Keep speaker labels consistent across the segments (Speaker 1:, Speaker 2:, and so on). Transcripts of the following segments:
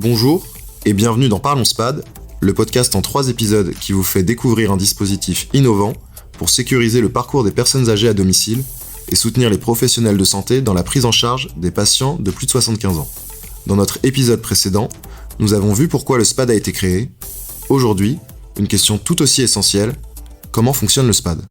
Speaker 1: Bonjour et bienvenue dans Parlons SPAD, le podcast en 3 épisodes qui vous fait découvrir un dispositif innovant pour sécuriser le parcours des personnes âgées à domicile et soutenir les professionnels de santé dans la prise en charge des patients de plus de 75 ans. Dans notre épisode précédent, nous avons vu pourquoi le SPAD a été créé. Aujourd'hui, une question tout aussi essentielle, comment fonctionne le SPAD ?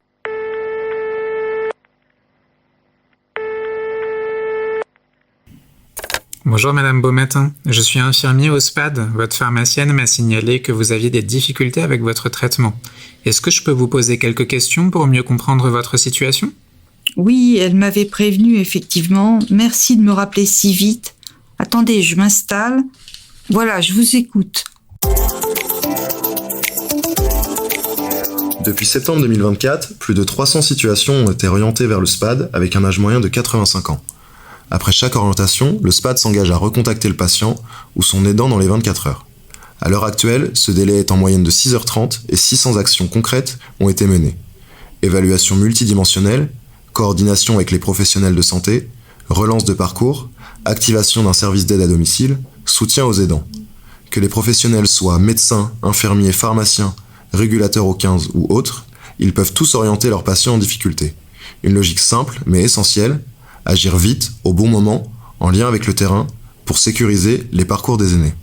Speaker 2: Bonjour Madame Beaumatin, je suis infirmier au SPAD. Votre pharmacienne m'a signalé que vous aviez des difficultés avec votre traitement. Est-ce que je peux vous poser quelques questions pour mieux comprendre votre situation ?
Speaker 3: Oui, elle m'avait prévenu, effectivement. Merci de me rappeler si vite. Attendez, je m'installe. Voilà, je vous écoute.
Speaker 1: Depuis septembre 2024, plus de 300 situations ont été orientées vers le SPAD avec un âge moyen de 85 ans. Après chaque orientation, le SPAD s'engage à recontacter le patient ou son aidant dans les 24 heures. À l'heure actuelle, ce délai est en moyenne de 6h30 et 600 actions concrètes ont été menées. Évaluation multidimensionnelle, coordination avec les professionnels de santé, relance de parcours, activation d'un service d'aide à domicile, soutien aux aidants. Que les professionnels soient médecins, infirmiers, pharmaciens, régulateurs au 15 ou autres, ils peuvent tous orienter leurs patients en difficulté. Une logique simple mais essentielle, agir vite, au bon moment, en lien avec le terrain, pour sécuriser les parcours des aînés.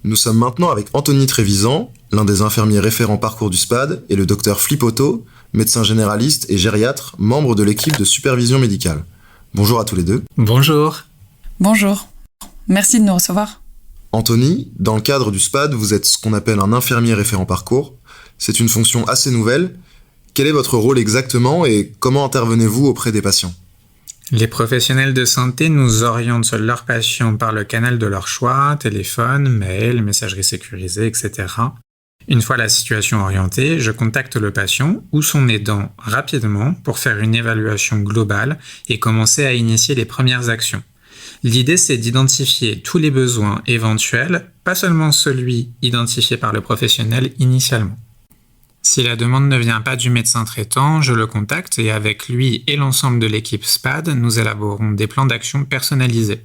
Speaker 1: Nous sommes maintenant avec Anthony Trévisan, l'un des infirmiers référents parcours du SPAD, et le docteur Flipotto, médecin généraliste et gériatre, membre de l'équipe de supervision médicale. Bonjour à tous les deux.
Speaker 2: Bonjour.
Speaker 4: Bonjour. Merci de nous recevoir.
Speaker 1: Anthony, dans le cadre du SPAD, vous êtes ce qu'on appelle un infirmier référent parcours. C'est une fonction assez nouvelle. Quel est votre rôle exactement et comment intervenez-vous auprès des patients ?
Speaker 2: Les professionnels de santé nous orientent leurs patients par le canal de leur choix, téléphone, mail, messagerie sécurisée, etc. Une fois la situation orientée, je contacte le patient ou son aidant rapidement pour faire une évaluation globale et commencer à initier les premières actions. L'idée, c'est d'identifier tous les besoins éventuels, pas seulement celui identifié par le professionnel initialement. Si la demande ne vient pas du médecin traitant, je le contacte et avec lui et l'ensemble de l'équipe SPAD, nous élaborons des plans d'action personnalisés.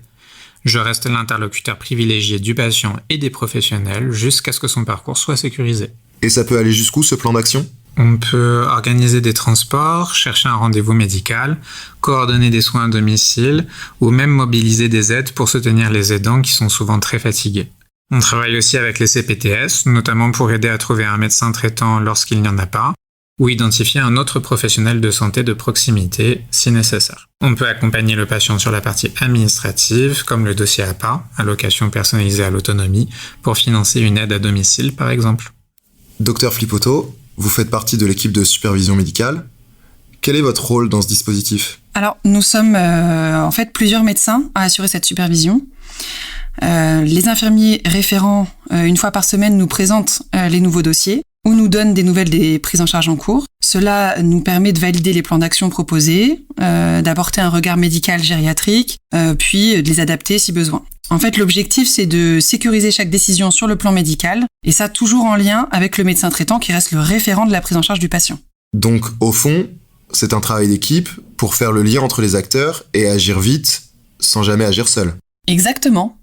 Speaker 2: Je reste l'interlocuteur privilégié du patient et des professionnels jusqu'à ce que son parcours soit sécurisé.
Speaker 1: Et ça peut aller jusqu'où ce plan d'action ?
Speaker 2: On peut organiser des transports, chercher un rendez-vous médical, coordonner des soins à domicile ou même mobiliser des aides pour soutenir les aidants qui sont souvent très fatigués. On travaille aussi avec les CPTS, notamment pour aider à trouver un médecin traitant lorsqu'il n'y en a pas, ou identifier un autre professionnel de santé de proximité si nécessaire. On peut accompagner le patient sur la partie administrative, comme le dossier APA, allocation personnalisée à l'autonomie, pour financer une aide à domicile par exemple.
Speaker 1: Docteur Flipotto, vous faites partie de l'équipe de supervision médicale. Quel est votre rôle dans ce dispositif ?
Speaker 4: Alors, nous sommes en fait plusieurs médecins à assurer cette supervision. Les infirmiers référents, une fois par semaine, nous présentent les nouveaux dossiers ou nous donnent des nouvelles des prises en charge en cours. Cela nous permet de valider les plans d'action proposés, d'apporter un regard médical gériatrique, puis de les adapter si besoin. En fait, l'objectif, c'est de sécuriser chaque décision sur le plan médical, et ça toujours en lien avec le médecin traitant qui reste le référent de la prise en charge du patient.
Speaker 1: Donc, au fond, c'est un travail d'équipe pour faire le lien entre les acteurs et agir vite, sans jamais agir seul.
Speaker 4: Exactement.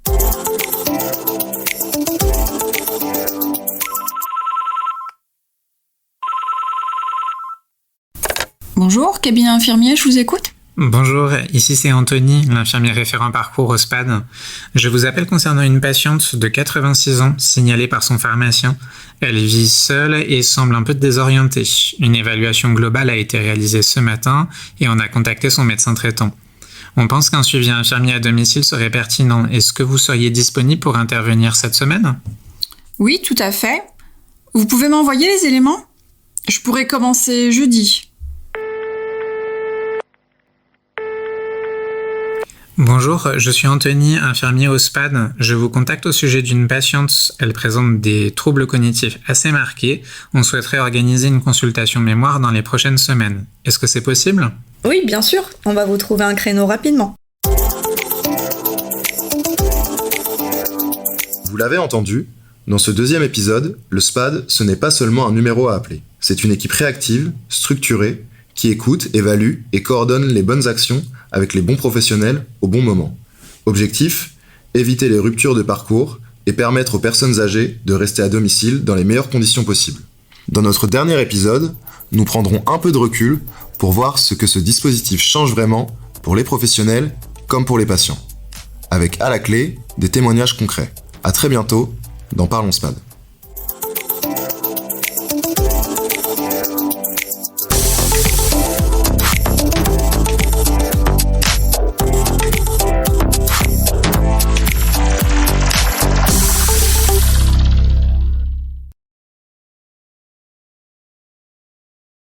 Speaker 5: Bonjour, cabinet infirmier, je vous écoute.
Speaker 2: Bonjour, ici c'est Anthony, l'infirmier référent parcours au SPAD. Je vous appelle concernant une patiente de 86 ans signalée par son pharmacien. Elle vit seule et semble un peu désorientée. Une évaluation globale a été réalisée ce matin et on a contacté son médecin traitant. On pense qu'un suivi infirmier à domicile serait pertinent. Est-ce que vous seriez disponible pour intervenir cette semaine ?
Speaker 5: Oui, tout à fait. Vous pouvez m'envoyer les éléments ? Je pourrais commencer jeudi.
Speaker 2: Bonjour, je suis Anthony, infirmier au SPAD. Je vous contacte au sujet d'une patiente. Elle présente des troubles cognitifs assez marqués. On souhaiterait organiser une consultation mémoire dans les prochaines semaines. Est-ce que c'est possible ?
Speaker 6: Oui, bien sûr. On va vous trouver un créneau rapidement.
Speaker 1: Vous l'avez entendu, dans ce deuxième épisode, le SPAD, ce n'est pas seulement un numéro à appeler. C'est une équipe réactive, structurée, qui écoute, évalue et coordonne les bonnes actions avec les bons professionnels au bon moment. Objectif, éviter les ruptures de parcours et permettre aux personnes âgées de rester à domicile dans les meilleures conditions possibles. Dans notre dernier épisode, nous prendrons un peu de recul pour voir ce que ce dispositif change vraiment pour les professionnels comme pour les patients. Avec à la clé des témoignages concrets. À très bientôt dans Parlons SPAD.